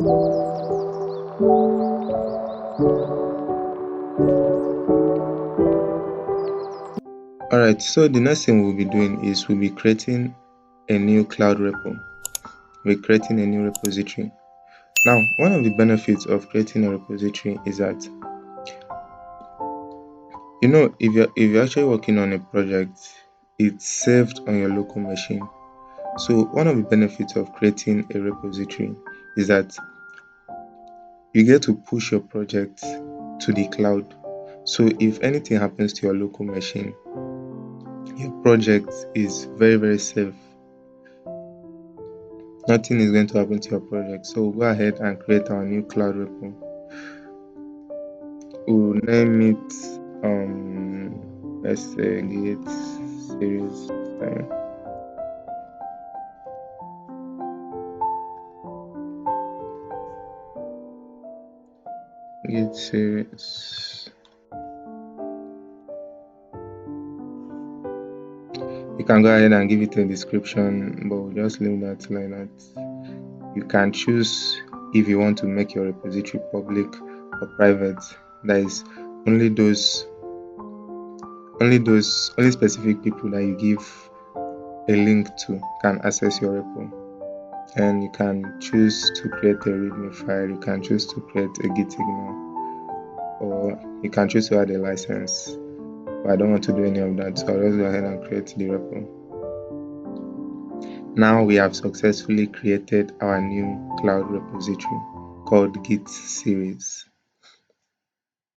Alright, so the next thing we'll be doing is we'll be creating a new cloud repo. We're creating a new repository. Now, one of the benefits of creating a repository is that, if you're actually working on a project, it's saved on your local machine. So one of the benefits of creating a repository is that you get to push your project to the cloud. So if anything happens to your local machine, your project is very, very safe. Nothing is going to happen to your project. So we'll go ahead and create our new cloud repo. We'll name it let's say Git series time. Git series. You can go ahead and give it a description, but we'll just leave that like that. You can choose if you want to make your repository public or private. That is only specific people that you give a link to can access your repo. And you can choose to create a README file, you can choose to create a Git signal, or you can choose to add a license. But I don't want to do any of that, so I'll just go ahead and create the repo. Now we have successfully created our new cloud repository called Git series.